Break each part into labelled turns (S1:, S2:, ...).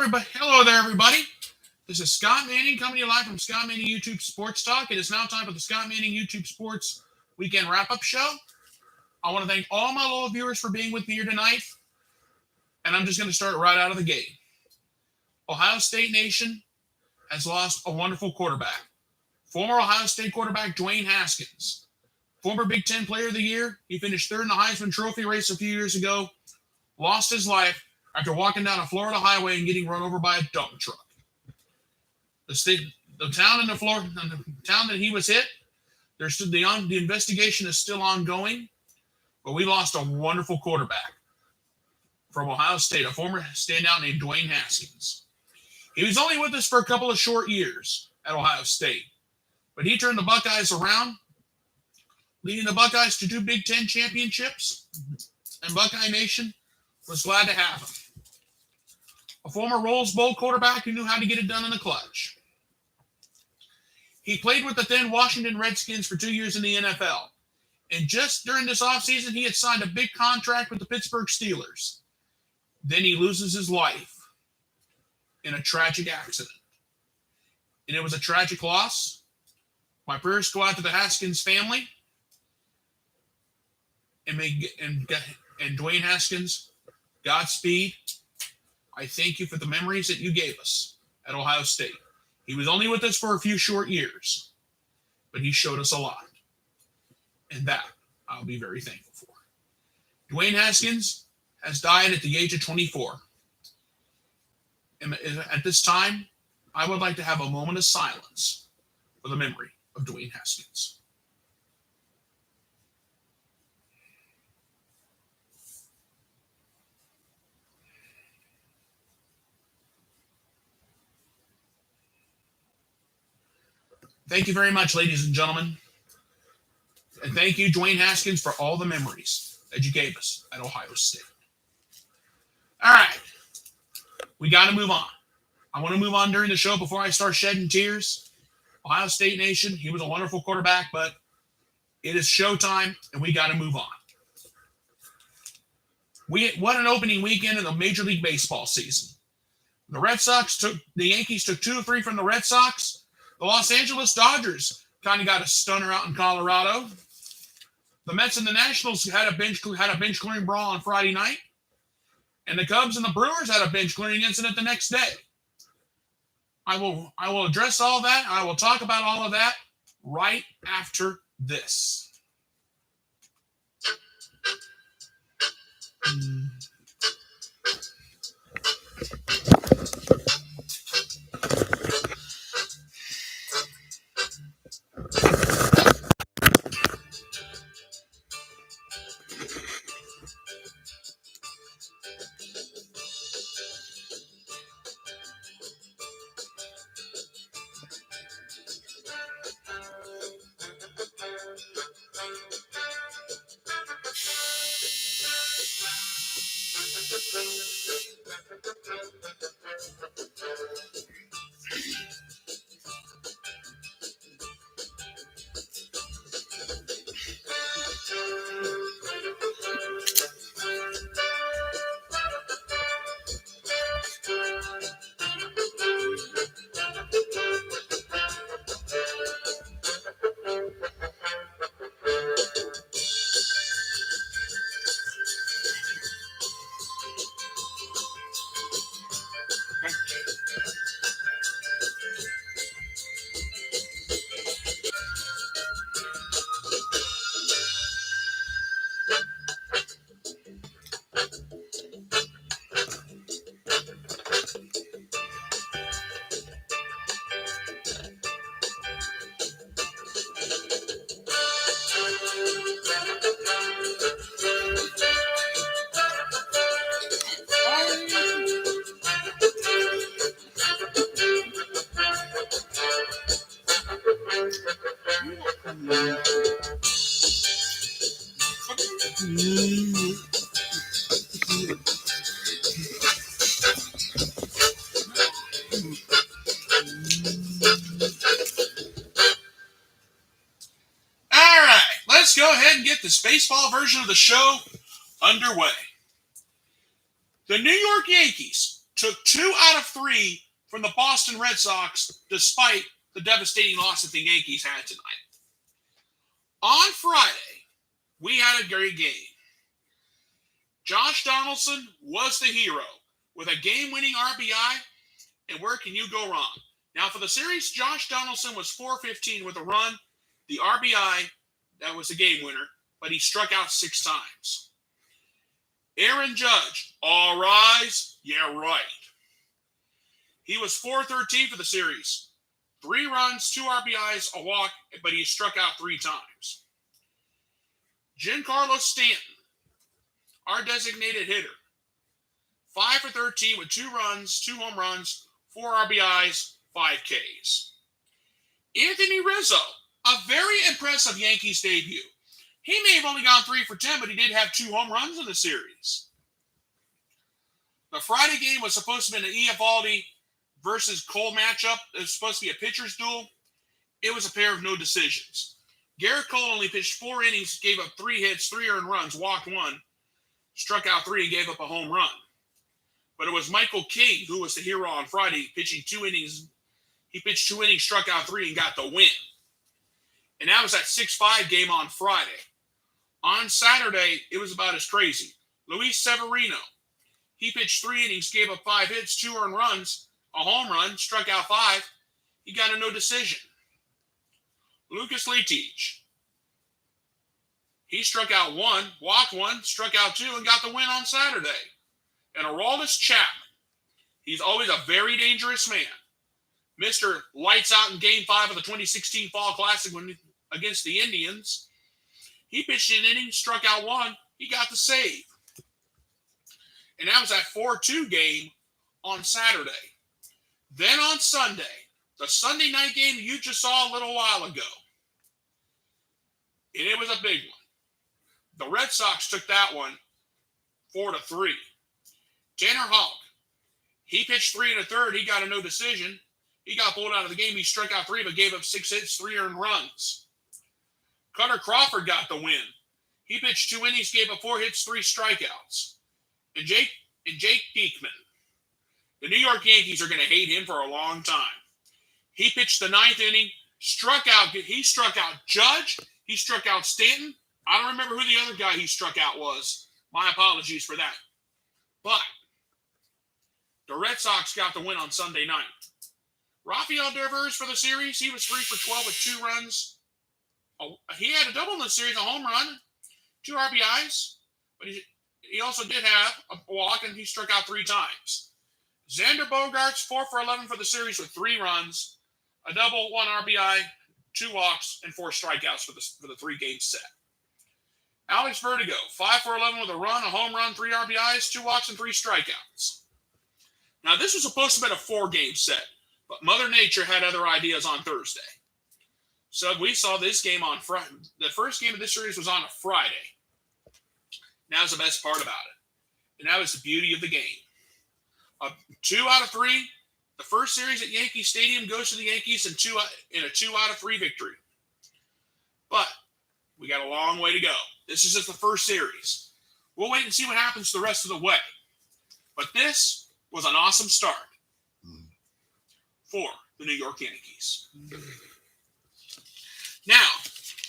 S1: everybody. Hello there, everybody. This is Scott Manning coming to you live from Scott Manning YouTube Sports Talk. It is now time for the Scott Manning YouTube Sports Weekend Wrap-Up Show. I want to thank all my loyal viewers for being with me here tonight. And I'm just going to start right out of the gate. Ohio State Nation has lost a wonderful quarterback. Former Ohio State quarterback Dwayne Haskins. Former Big Ten Player of the Year. He finished third in the Heisman Trophy race a few years ago. Lost his life after walking down a Florida highway and getting run over by a dump truck. The town that he was hit, the investigation is still ongoing, but we lost a wonderful quarterback from Ohio State, a former standout named Dwayne Haskins. He was only with us for a couple of short years at Ohio State, but he turned the Buckeyes around, leading the Buckeyes to 2 Big Ten championships, and Buckeye Nation was glad to have him. A former Rose Bowl quarterback who knew how to get it done in the clutch. He played with the then Washington Redskins for 2 years in the NFL. And just during this offseason, he had signed a big contract with the Pittsburgh Steelers. Then he loses his life in a tragic accident. And it was a tragic loss. My prayers go out to the Haskins family. And Dwayne Haskins, Godspeed. I thank you for the memories that you gave us at Ohio State. He was only with us for a few short years, but he showed us a lot. And that I'll be very thankful for. Dwayne Haskins has died at the age of 24. And at this time, I would like to have a moment of silence for the memory of Dwayne Haskins. Thank you very much, ladies and gentlemen. And thank you, Dwayne Haskins, for all the memories that you gave us at Ohio State. All right. We got to move on. I want to move on during the show before I start shedding tears. Ohio State Nation, he was a wonderful quarterback, but it is showtime, and we got to move on. What an opening weekend in the Major League Baseball season. The Yankees took 2 or 3 from the Red Sox. The Los Angeles Dodgers kind of got a stunner out in Colorado. The Mets and the Nationals had a bench clearing brawl on Friday night. And the Cubs and the Brewers had a bench clearing incident the next day. I will address all that. I will talk about all of that right after this. Let's go ahead and get this baseball version of the show underway. The New York Yankees took 2 out of 3 from the Boston Red Sox despite the devastating loss that the Yankees had tonight. On Friday, we had a great game. Josh Donaldson was the hero with a game-winning RBI, and where can you go wrong? Now, for the series, Josh Donaldson was 4-15 with a run. The RBI, that was the game winner, but he struck out 6 times. Aaron Judge, all rise. Yeah, right. He was 4-13 for the series. 3 runs, 2 RBIs, a walk, but he struck out 3 times. Giancarlo Stanton, our designated hitter, 5-13 with 2 runs, 2 home runs, 4 RBIs, 5 Ks. Anthony Rizzo, a very impressive Yankees debut. He may have only gone 3 for 10, but he did have 2 home runs in the series. The Friday game was supposed to be an Eovaldi versus Cole matchup. It was supposed to be a pitcher's duel. It was a pair of no decisions. Garrett Cole only pitched 4 innings, gave up 3 hits, 3 earned runs, walked 1, struck out 3, and gave up a home run. But it was Michael King who was the hero on Friday, pitching 2 innings. He pitched 2 innings, struck out 3, and got the win. And that was that 6-5 game on Friday. On Saturday, it was about as crazy. Luis Severino, he pitched 3 innings, gave up 5 hits, 2 earned runs, a home run, struck out 5. He got a no decision. Lucas Leitich, he struck out 1, walked 1, struck out 2, and got the win on Saturday. And Aroldis Chapman, he's always a very dangerous man. Mr. Lights Out in Game 5 of the 2016 Fall Classic against the Indians. He pitched an inning, struck out 1. He got the save. And that was that 4-2 game on Saturday. Then on Sunday, the Sunday night game you just saw a little while ago. And it was a big one. The Red Sox took that one 4-3. Tanner Houck, he pitched 3 1/3. He got a no decision. He got pulled out of the game. He struck out 3, but gave up 6 hits, 3 earned runs. Cutter Crawford got the win. He pitched 2 innings, gave up 4 hits, 3 strikeouts. And Jake Diekman, the New York Yankees are going to hate him for a long time. He pitched the 9th inning, struck out. He struck out Judge. He struck out Stanton. I don't remember who the other guy he struck out was. My apologies for that. But the Red Sox got the win on Sunday night. Rafael Devers for the series, he was 3 for 12 with 2 runs. He had a double in the series, a home run, 2 RBIs, but he also did have a walk, and he struck out 3 times. Xander Bogaerts, 4 for 11 for the series with 3 runs, a double, 1 RBI, 2 walks, and 4 strikeouts for the 3-game set. Alex Vertigo, 5 for 11 with a run, a home run, 3 RBIs, 2 walks, and 3 strikeouts. Now, this was supposed to be a 4-game set, but Mother Nature had other ideas on Thursday. So we saw this game on Friday. The first game of this series was on a Friday. Now's the best part about it. And that was the beauty of the game. 2 out of 3. The first series at Yankee Stadium goes to the Yankees in a 2 out of 3 victory. But we got a long way to go. This is just the first series. We'll wait and see what happens the rest of the way. But this was an awesome start for the New York Yankees. Now,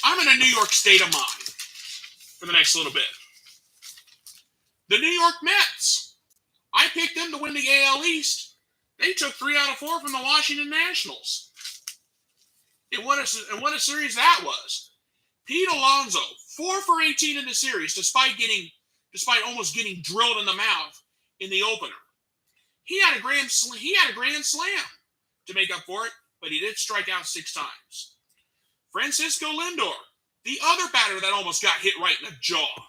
S1: I'm in a New York state of mind for the next little bit. The New York Mets. I picked them to win the AL East. They took 3 out of 4 from the Washington Nationals. And what a series that was. Pete Alonso, 4 for 18 in the series, despite almost getting drilled in the mouth in the opener. He had a grand slam to make up for it, but he did strike out 6 times. Francisco Lindor, the other batter that almost got hit right in the jaw.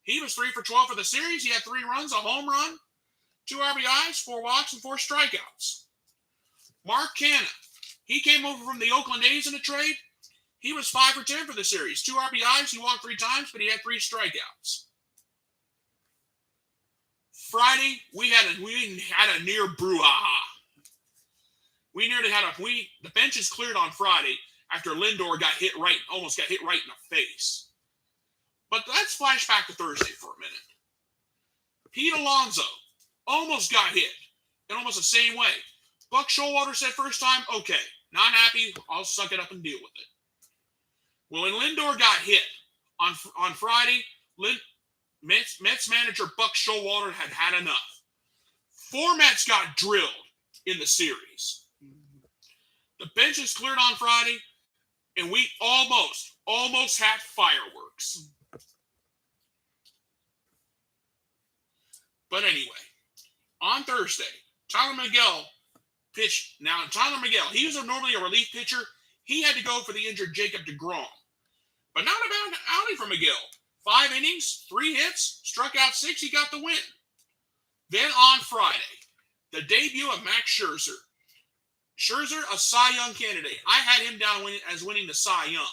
S1: He was 3 for 12 for the series. He had 3 runs, a home run, 2 RBIs, 4 walks, and 4 strikeouts. Mark Canha, he came over from the Oakland A's in a trade. He was 5 for 10 for the series. 2 RBIs, he walked 3 times, but he had 3 strikeouts. Friday, we had a near brouhaha. The benches cleared on Friday after Lindor almost got hit right in the face. But let's flash back to Thursday for a minute. Pete Alonso almost got hit. in almost the same way. Buck Showalter said first time, okay, not happy, I'll suck it up and deal with it. Well, when Lindor got hit on Friday, Mets manager Buck Showalter had enough. 4 Mets got drilled in the series. The benches cleared on Friday, and we almost had fireworks. But anyway, on Thursday, Tyler Miguel pitched. Now, Tyler Miguel, he was normally a relief pitcher. He had to go for the injured Jacob deGrom. But not a bad outing for Miguel. 5 innings, 3 hits, struck out 6, he got the win. Then on Friday, the debut of Max Scherzer. Scherzer, a Cy Young candidate. I had him down as winning the Cy Young.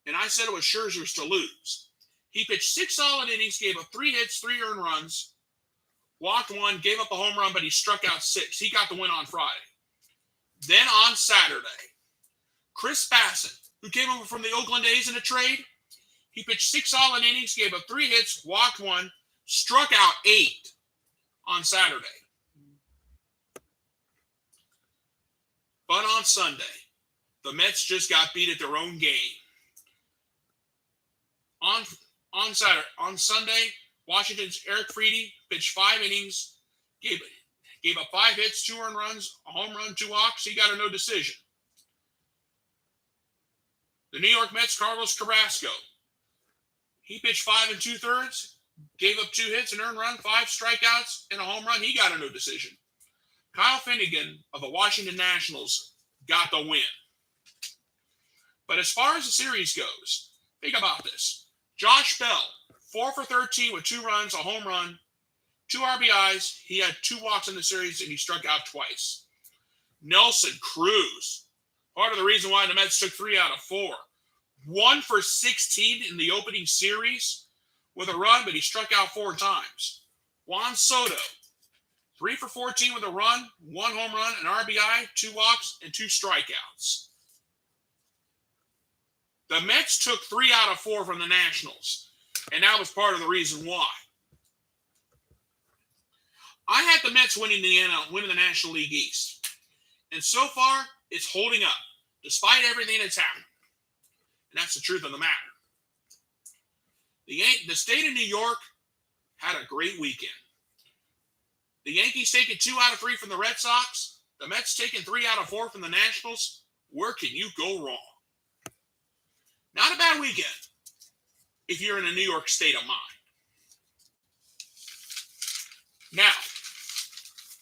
S1: And I said it was Scherzer's to lose. He pitched 6 solid innings, gave up 3 hits, 3 earned runs, walked 1, gave up a home run, but he struck out 6. He got the win on Friday. Then on Saturday, Chris Bassett, who came over from the Oakland A's in a trade, he pitched 6 solid innings, gave up 3 hits, walked 1, struck out 8 on Saturday. But on Sunday, the Mets just got beat at their own game. On Sunday, Washington's Eric Friede pitched 5 innings, gave up 5 hits, 2 earned runs, a home run, 2 walks. He got a no decision. The New York Mets, Carlos Carrasco, he pitched 5 2/3, gave up 2 hits, an earned run, 5 strikeouts, and a home run. He got a no decision. Kyle Finnegan of the Washington Nationals got the win. But as far as the series goes, think about this. Josh Bell, 4 for 13 with 2 runs, a home run, 2 RBIs. He had 2 walks in the series, and he struck out twice. Nelson Cruz, part of the reason why the Mets took 3 out of 4. 1 for 16 in the opening series with a run, but he struck out 4 times. Juan Soto, 3 for 14 with a run, 1 home run, an RBI, 2 walks, and 2 strikeouts. The Mets took 3 out of 4 from the Nationals, and that was part of the reason why. I had the Mets winning the National League East, and so far it's holding up despite everything that's happened, and that's the truth of the matter. The state of New York had a great weekend. The Yankees taking 2 out of 3 from the Red Sox. The Mets taking 3 out of 4 from the Nationals. Where can you go wrong? Not a bad weekend if you're in a New York state of mind. Now,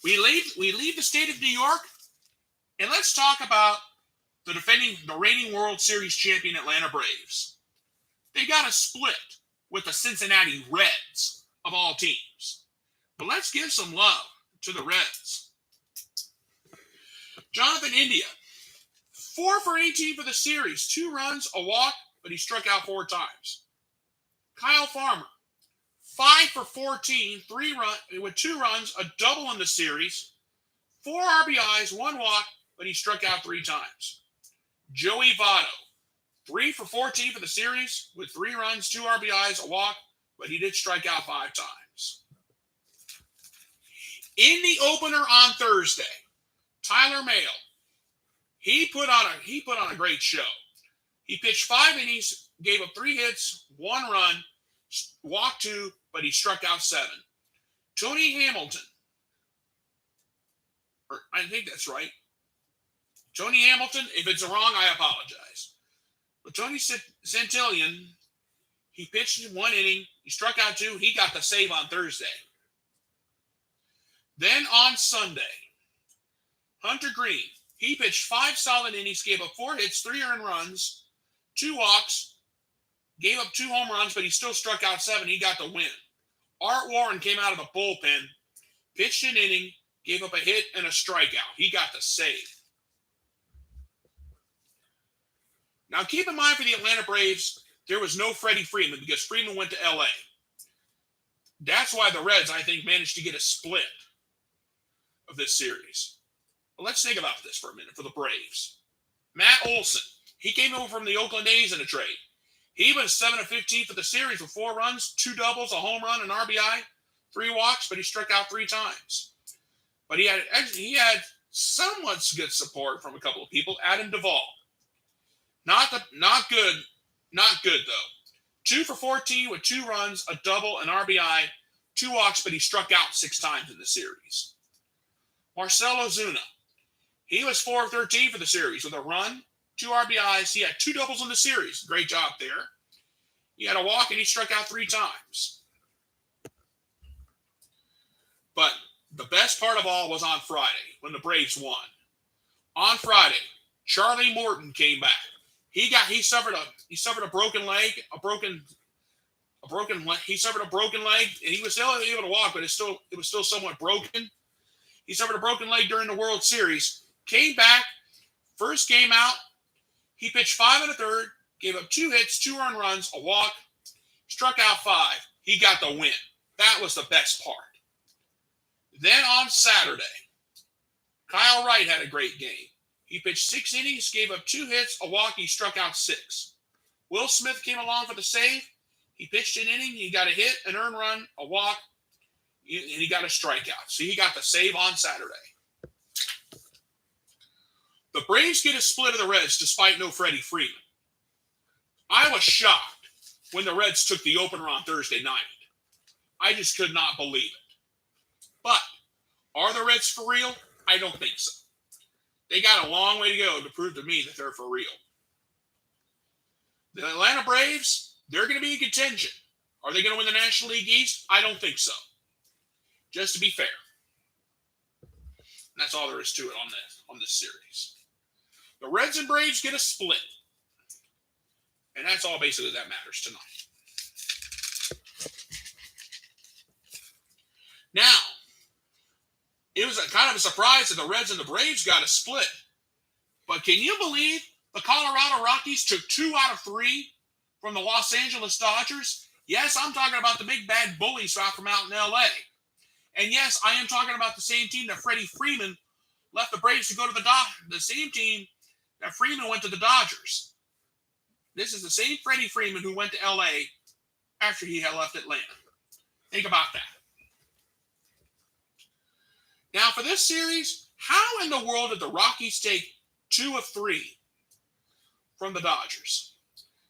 S1: we leave the state of New York, and let's talk about the reigning World Series champion Atlanta Braves. They got a split with the Cincinnati Reds, of all teams. But let's give some love to the Reds. Jonathan India, 4 for 18 for the series, 2 runs, a walk, but he struck out 4 times. Kyle Farmer, 5 for 14, with 2 runs, a double in the series, 4 RBIs, 1 walk, but he struck out 3 times. Joey Votto, 3 for 14 for the series, with 3 runs, 2 RBIs, a walk, but he did strike out 5 times. In the opener on Thursday, Tyler Mahle, he put on a great show. He pitched 5 innings, gave up 3 hits, 1 run, walked 2, but he struck out 7. Tony Hamilton, or I think that's right. Tony Hamilton, if it's wrong, I apologize. But Tony Santillan, he pitched in 1 inning, he struck out 2, he got the save on Thursday. Then on Sunday, Hunter Green, he pitched 5 solid innings, gave up 4 hits, 3 earned runs, 2 walks, gave up 2 home runs, but he still struck out 7. He got the win. Art Warren came out of the bullpen, pitched an inning, gave up a hit and a strikeout. He got the save. Now keep in mind for the Atlanta Braves, there was no Freddie Freeman because Freeman went to L.A. That's why the Reds, I think, managed to get a split of this series. Well, let's think about this for a minute for the Braves. Matt Olson, he came over from the Oakland A's in a trade. He was 7 of 15 for the series with 4 runs, 2 doubles, a home run, an RBI, 3 walks, but he struck out 3 times. But he had somewhat good support from a couple of people. Adam Duvall, not good though. 2 for 14 with 2 runs, a double, an RBI, 2 walks, but he struck out 6 times in the series. Marcell Ozuna, he was 4 of 13 for the series with a run, 2 RBIs. He had 2 doubles in the series. Great job there. He had a walk and he struck out 3 times. But the best part of all was on Friday when the Braves won. On Friday, Charlie Morton came back. He suffered a broken leg, he suffered a broken leg, and he was still able to walk, but it was still somewhat broken. He suffered a broken leg during the World Series. Came back, first game out, he pitched 5 1/3, gave up 2 hits, 2 earned runs, a walk, struck out 5. He got the win. That was the best part. Then on Saturday, Kyle Wright had a great game. He pitched 6 innings, gave up 2 hits, a walk, he struck out 6. Will Smith came along for the save. He pitched an inning, he got a hit, an earned run, a walk, and he got a strikeout. So he got the save on Saturday. The Braves get a split of the Reds despite no Freddie Freeman. I was shocked when the Reds took the opener on Thursday night. I just could not believe it. But are the Reds for real? I don't think so. They got a long way to go to prove to me that they're for real. The Atlanta Braves, they're going to be in contention. Are they going to win the National League East? I don't think so. Just to be fair. And that's all there is to it on this series. The Reds and Braves get a split. And that's all basically that matters tonight. Now, it was a kind of a surprise that the Reds and the Braves got a split. But can you believe the Colorado Rockies took 2 out of 3 from the Los Angeles Dodgers? Yes, I'm talking about the big bad bullies from out in L.A. And yes, I am talking about the same team that Freddie Freeman left the Braves to go to the same team that Freeman went to the Dodgers. This is the same Freddie Freeman who went to L.A. after he had left Atlanta. Think about that. Now, for this series, how in the world did the Rockies take 2 of 3 from the Dodgers?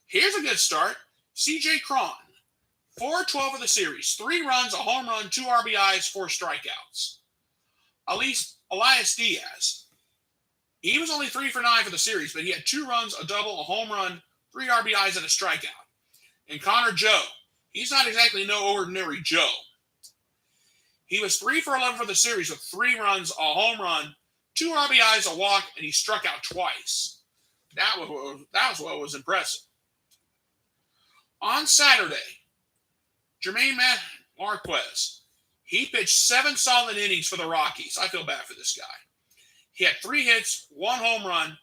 S1: Here's a good start. C.J. Cron, 4-12 of the series, 3 runs, a home run, 2 RBIs, 4 strikeouts. Elias Diaz, he was only 3 for 9 for the series, but he had 2 runs, a double, a home run, 3 RBIs, and a strikeout. And Connor Joe, he's not exactly no ordinary Joe. He was 3 for 11 for the series with 3 runs, a home run, 2 RBIs, a walk, and he struck out twice. That was what was impressive. On Saturday, Jermaine Marquez, he pitched 7 solid innings for the Rockies. I feel bad for this guy. He had 3 hits, 1 home run, and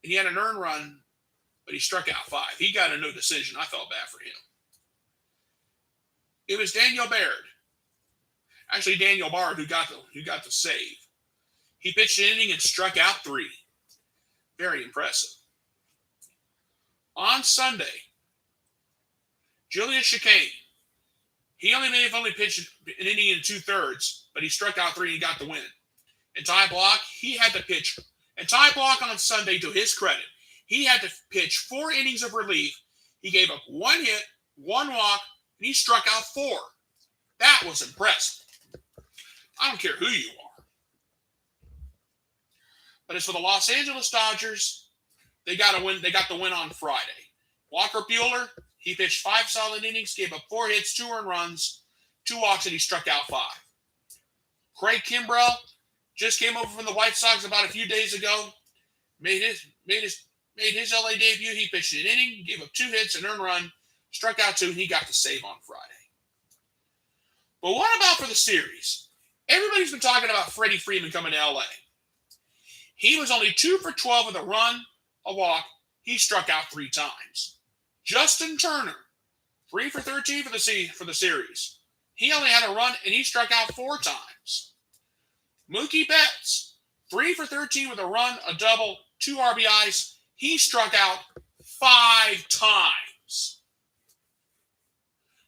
S1: he had an earned run, but he struck out 5. He got a no decision. I felt bad for him. It was Daniel Bard who got the save. He pitched an inning and struck out 3. Very impressive. On Sunday, Julius Chacin, he only pitched an inning and 2/3, but he struck out 3 and got the win. And Ty Block, he had to pitch. And Ty Block on Sunday, to his credit, he had to pitch 4 innings of relief. He gave up 1 hit, 1 walk, and he struck out 4. That was impressive. I don't care who you are. But as for the Los Angeles Dodgers, they got a win. They got the win on Friday. Walker Buehler, he pitched 5 solid innings, gave up 4 hits, 2 earned runs, 2 walks, and he struck out 5. Craig Kimbrell just came over from the White Sox about a few days ago. Made his LA debut. He pitched an inning, gave up 2 hits, an earned run, struck out 2, and he got the save on Friday. But what about for the series? Everybody's been talking about Freddie Freeman coming to LA. He was only 2 for 12 with a run, a walk. He struck out 3 times. Justin Turner, 3 for 13 for the series. He only had a run, and he struck out 4 times. Mookie Betts, 3 for 13 with a run, a double, 2 RBIs. He struck out 5 times.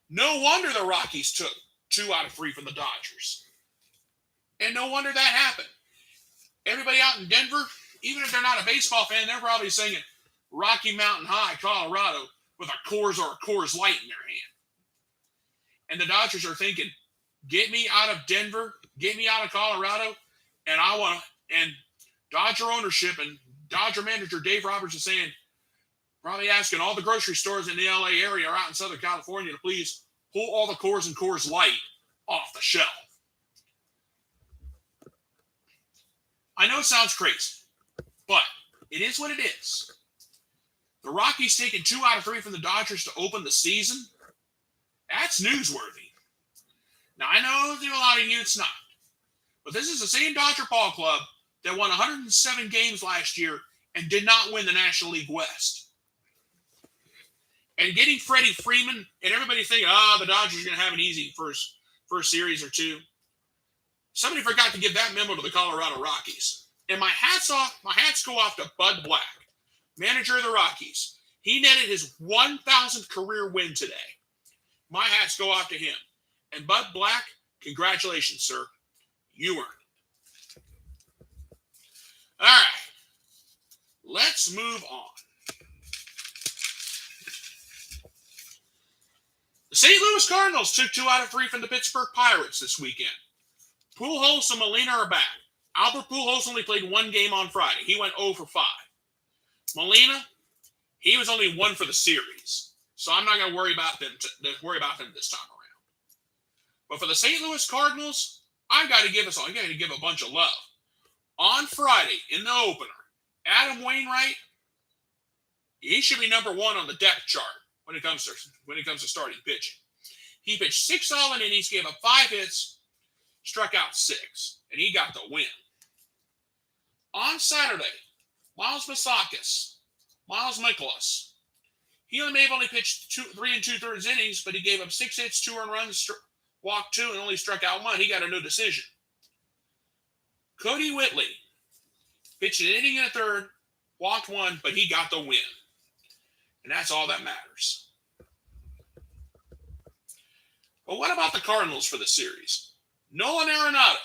S1: No wonder the Rockies took 2 out of 3 from the Dodgers. And no wonder that happened. Everybody out in Denver, even if they're not a baseball fan, they're probably singing Rocky Mountain High, Colorado, with a Coors or a Coors Light in their hand. And the Dodgers are thinking, get me out of Denver, get me out of Colorado, and and Dodger ownership and Dodger manager Dave Roberts is saying, probably asking all the grocery stores in the LA area or out in Southern California to please pull all the Coors and Coors Light off the shelf. I know it sounds crazy, but it is what it is. The Rockies taking 2 out of 3 from the Dodgers to open the season. That's newsworthy. Now, I know to a lot of you it's not. But this is the same Dodger ball club that won 107 games last year and did not win the National League West. And getting Freddie Freeman, and everybody thinking, the Dodgers are going to have an easy first series or two. Somebody forgot to give that memo to the Colorado Rockies. And my hats go off to Bud Black, manager of the Rockies. He netted his 1,000th career win today. My hats go off to him. And Bud Black, congratulations, sir. You earned it. All right. Let's move on. The St. Louis Cardinals took 2 out of 3 from the Pittsburgh Pirates this weekend. Pujols and Molina are back. Albert Pujols only played 1 game on Friday. He went 0 for 5. Molina, he was only 1 for the series. So I'm not going to worry about them this time around. But for the St. Louis Cardinals, I got to give a bunch of love. On Friday, in the opener, Adam Wainwright, he should be number 1 on the depth chart when it comes to starting pitching. He pitched 6 solid innings, gave up 5 hits, struck out 6, and he got the win. On Saturday, Miles Mikolas, he only pitched 3 2/3 innings, but he gave up 6 hits, 2 earned runs, walked 2, and only struck out 1. He got a no decision. Cody Whitley pitched an inning and a third, walked 1, but he got the win. And that's all that matters. But what about the Cardinals for the series? Nolan Arenado,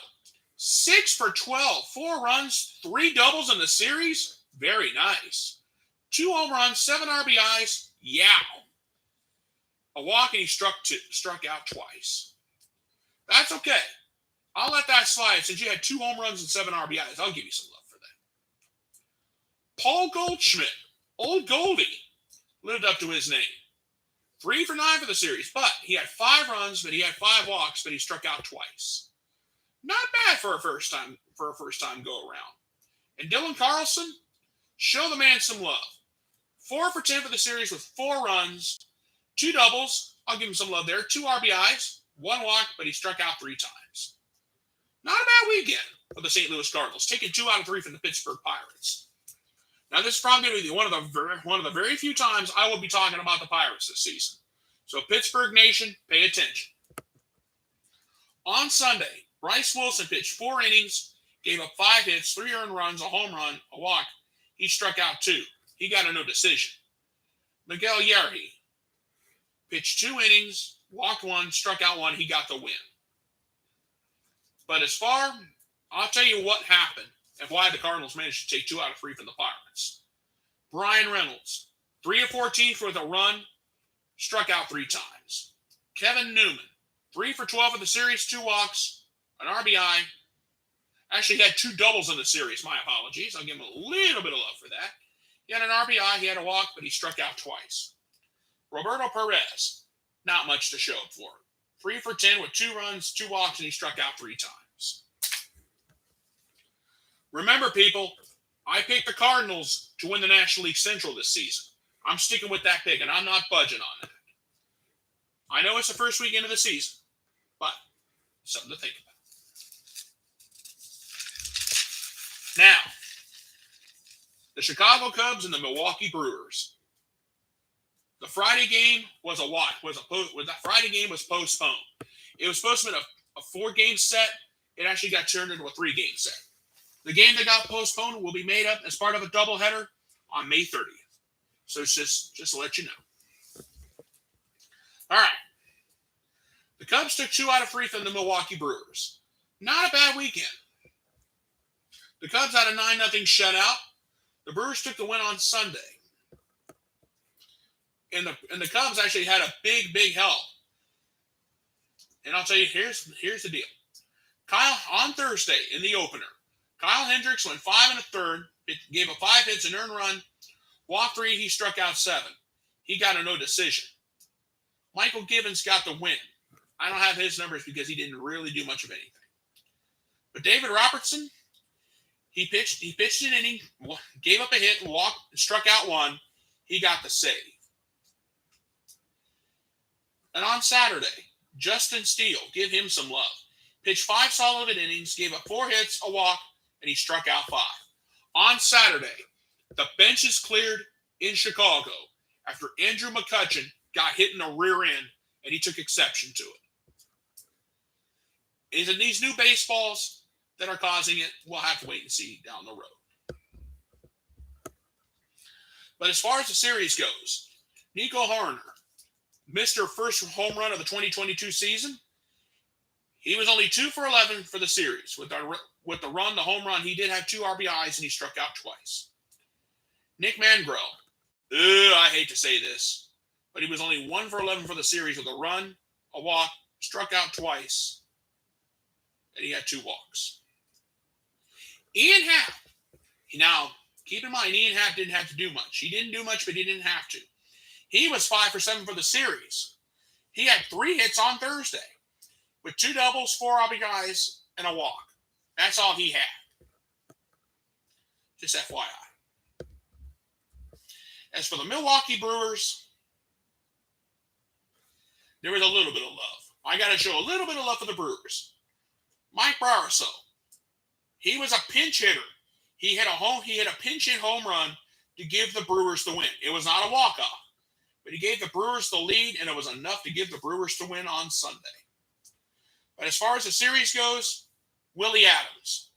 S1: 6 for 12, 4 runs, 3 doubles in the series. Very nice. 2 home runs, 7 RBIs. Yeah. A walk, and he struck out twice. That's okay. I'll let that slide since you had 2 home runs and 7 RBIs. I'll give you some love for that. Paul Goldschmidt, Old Goldie, lived up to his name. 3 for 9 for the series, but he had 5 runs, but he had 5 walks, but he struck out twice. Not bad for a first time go around. And Dylan Carlson, show the man some love. 4 for 10 for the series with 4 runs, 2 doubles. I'll give him some love there. 2 RBIs, 1 walk, but he struck out 3 times. Not a bad weekend for the St. Louis Cardinals, taking 2 out of 3 from the Pittsburgh Pirates. Now, this is probably going to be one of the very few times I will be talking about the Pirates this season. So, Pittsburgh Nation, pay attention. On Sunday, Bryce Wilson pitched 4 innings, gave up 5 hits, 3 earned runs, a home run, a walk. He struck out 2. He got a no decision. Miguel Yerry pitched 2 innings, walked 1, struck out 1. He got the win. But I'll tell you what happened and why the Cardinals managed to take 2 out of 3 from the Pirates. Brian Reynolds, 3 of 14 with a run, struck out 3 times. Kevin Newman, 3 for 12 of the series, 2 walks, an RBI. Actually, he had 2 doubles in the series. My apologies. I'll give him a little bit of love for that. He had an RBI, he had a walk, but he struck out twice. Roberto Perez, not much to show for. 3 for 10 with 2 runs, 2 walks, and he struck out 3 times. Remember, people, I picked the Cardinals to win the National League Central this season. I'm sticking with that pick, and I'm not budging on that. I know it's the first weekend of the season, but something to think about. Now, the Chicago Cubs and the Milwaukee Brewers. The Friday game was Friday game was postponed. It was supposed to be a 4-game set. It actually got turned into a 3-game set. The game that got postponed will be made up as part of a doubleheader on May 30th. So it's just to let you know. All right. The Cubs took 2 out of 3 from the Milwaukee Brewers. Not a bad weekend. The Cubs had a 9-0 shutout. The Brewers took the win on Sunday. And the Cubs actually had a big help. And I'll tell you, here's the deal. Kyle, on Thursday in the opener, Kyle Hendricks went 5 1/3, gave up 5 hits, an earned run, walked 3, he struck out 7. He got a no decision. Michael Gibbons got the win. I don't have his numbers because he didn't really do much of anything. But David Robertson, he pitched an inning, gave up a hit, struck out 1. He got the save. And on Saturday, Justin Steele, give him some love. Pitched 5 solid innings, gave up 4 hits, a walk, and he struck out 5. On Saturday, the bench is cleared in Chicago after Andrew McCutchen got hit in the rear end, and he took exception to it. Is it these new baseballs that are causing it? We'll have to wait and see down the road. But as far as the series goes, Nico Hoerner, Mr. First home run of the 2022 season, he was only 2 for 11 for the series. With the home run, he did have 2 RBIs, and he struck out twice. Nick Mangrel, I hate to say this, but he was only 1 for 11 for the series with a run, a walk, struck out twice, and he had 2 walks. Ian Happ, now keep in mind, Ian Happ didn't have to do much. He didn't do much, but he didn't have to. He was 5 for 7 for the series. He had 3 hits on Thursday with 2 doubles, 4 RBIs, and a walk. That's all he had. Just FYI. As for the Milwaukee Brewers, there was a little bit of love. I got to show a little bit of love for the Brewers. Mike Barrasso, he was a pinch hitter. He hit a pinch hit home run to give the Brewers the win. It was not a walk-off, but he gave the Brewers the lead, and it was enough to give the Brewers the win on Sunday. But as far as the series goes, Willie Adams,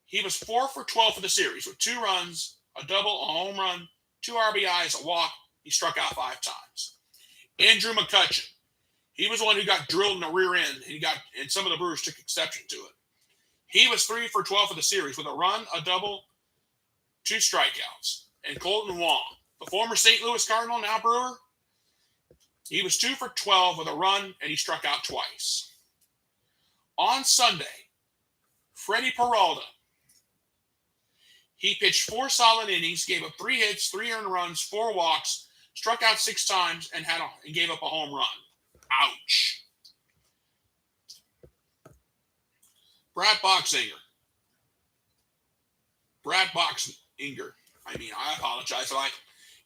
S1: he was 4 for 12 for the series with 2 runs, a double, a home run, 2 RBIs, a walk. He struck out 5 times. Andrew McCutchen, he was the one who got drilled in the rear end, and some of the Brewers took exception to it. He was 3 for 12 for the series with a run, a double, 2 strikeouts. And Colton Wong, the former St. Louis Cardinal, now Brewer, he was 2 for 12 with a run, and he struck out twice. On Sunday, Freddie Peralta, he pitched 4 solid innings, gave up 3 hits, 3 earned runs, 4 walks, struck out 6 times, and gave up a home run. Ouch. Brad Boxinger. I apologize.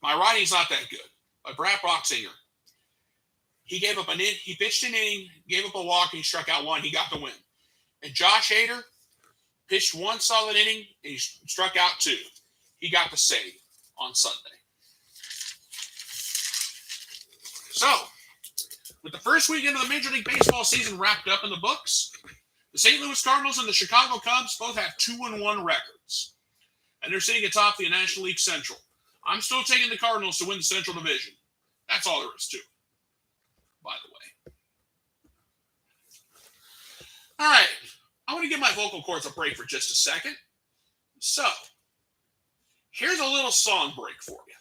S1: My writing's not that good. But Brad Boxinger, he pitched an inning, gave up a walk, and he struck out 1. He got the win. And Josh Hader pitched 1 solid inning, and he struck out 2. He got the save on Sunday. So, with the first weekend of the Major League Baseball season wrapped up in the books, the St. Louis Cardinals and the Chicago Cubs both have 2-1 records. And they're sitting atop the National League Central. I'm still taking the Cardinals to win the Central Division. That's all there is to it, by the way. All right. I want to give my vocal cords a break for just a second. So, here's a little song break for you.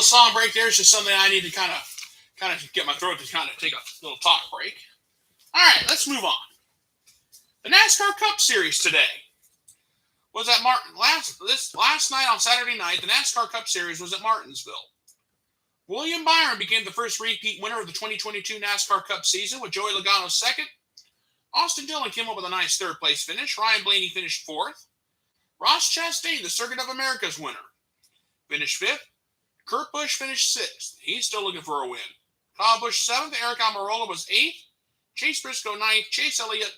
S1: song break there is just something I need to kind of get my throat to kind of take a little talk break. All right, let's move on. The NASCAR Cup Series today was at last night on Saturday night. The NASCAR Cup Series was at Martinsville. William Byron became the first repeat winner of the 2022 NASCAR Cup season, with Joey Logano second. Austin Dillon came up with a nice third-place finish. Ryan Blaney finished fourth. Ross Chastain, the Circuit of America's winner, finished fifth. Kurt Busch finished sixth. He's still looking for a win. Kyle Busch seventh. Eric Almirola was eighth. Chase Briscoe ninth. Chase Elliott,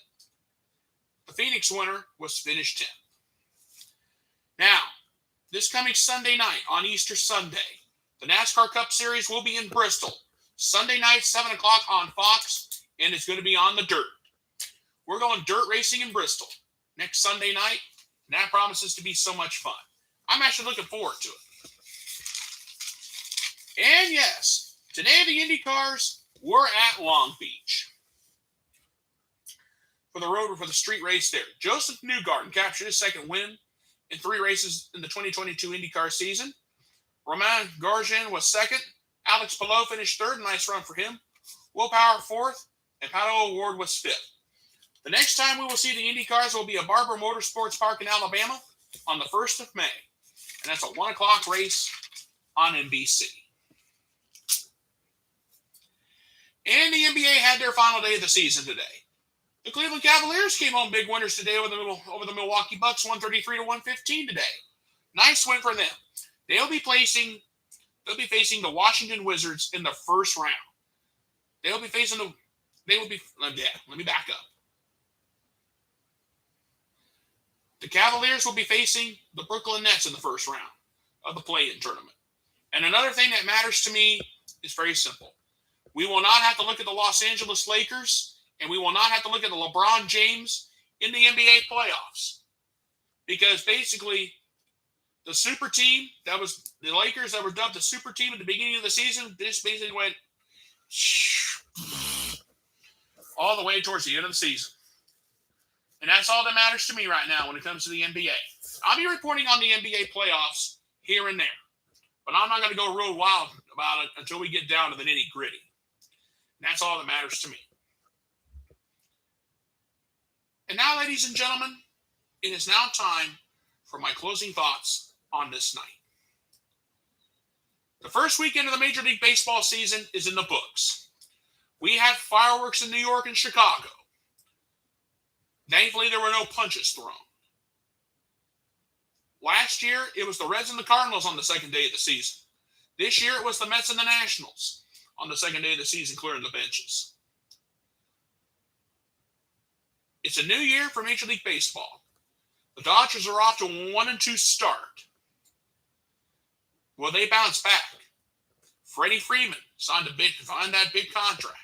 S1: the Phoenix winner, was finished 10th. Now, this coming Sunday night on Easter Sunday, the NASCAR Cup Series will be in Bristol. Sunday night, 7 o'clock on Fox, and it's going to be on the dirt. We're going dirt racing in Bristol next Sunday night, and that promises to be so much fun. I'm actually looking forward to it. And yes, today the Indy cars were at Long Beach for the street race there. Joseph Newgarden captured his second win in 3 races in the 2022 IndyCar season. Romain Grosjean was second. Alex Palou finished third. Nice run for him. Will Power fourth. And Pato O'Ward was fifth. The next time we will see the Indy cars will be at Barber Motorsports Park in Alabama on the 1st of May. And that's a 1 o'clock race on NBC. And the NBA had their final day of the season today. The Cleveland Cavaliers came home big winners today over the Milwaukee Bucks, 133-115 today. Nice win for them. They'll be facing the Washington Wizards in the first round. Let me back up. The Cavaliers will be facing the Brooklyn Nets in the first round of the play-in tournament. And another thing that matters to me is very simple. We will not have to look at the Los Angeles Lakers, and we will not have to look at the LeBron James in the NBA playoffs. Because basically, the super team that was the Lakers that were dubbed the super team at the beginning of the season, this basically went all the way towards the end of the season. And that's all that matters to me right now when it comes to the NBA. I'll be reporting on the NBA playoffs here and there. But I'm not going to go real wild about it until we get down to the nitty-gritty. And that's all that matters to me. And now, ladies and gentlemen, it is now time for my closing thoughts on this night. The first weekend of the Major League Baseball season is in the books. We had fireworks in New York and Chicago. Thankfully, there were no punches thrown. Last year, it was the Reds and the Cardinals on the second day of the season. This year, it was the Mets and the Nationals on the second day of the season clearing the benches. It's a new year for Major League Baseball. The Dodgers are off to a 1-2 start. Will they bounce back? Freddie Freeman signed that big contract.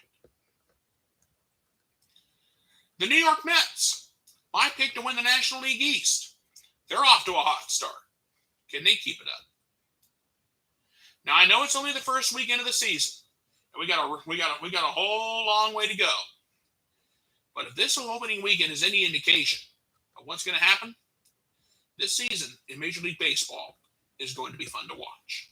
S1: The New York Mets, my pick to win the National League East. They're off to a hot start. Can they keep it up? Now I know it's only the first weekend of the season, and we got a whole long way to go. But if this opening weekend is any indication of what's going to happen, this season in Major League Baseball is going to be fun to watch.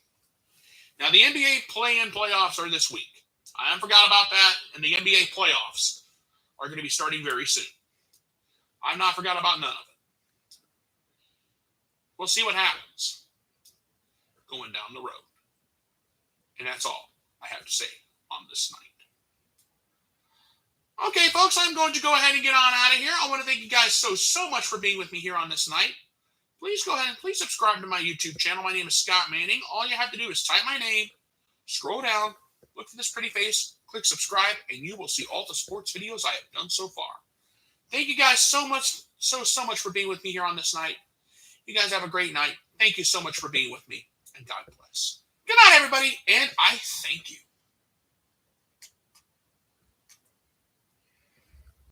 S1: Now the NBA play-in playoffs are this week. I forgot about that, and the NBA playoffs are going to be starting very soon. I've not forgot about none of it. We'll see what happens going down the road. And that's all I have to say on this night. Okay, folks, I'm going to go ahead and get on out of here. I want to thank you guys so much for being with me here on this night. Please go ahead and please subscribe to my YouTube channel. My name is Scott Manning. All you have to do is type my name, scroll down, look for this pretty face, click subscribe, and you will see all the sports videos I have done so far. Thank you guys so much for being with me here on this night. You guys have a great night. Thank you so much for being with me, and God bless. Good night, everybody, and I thank you.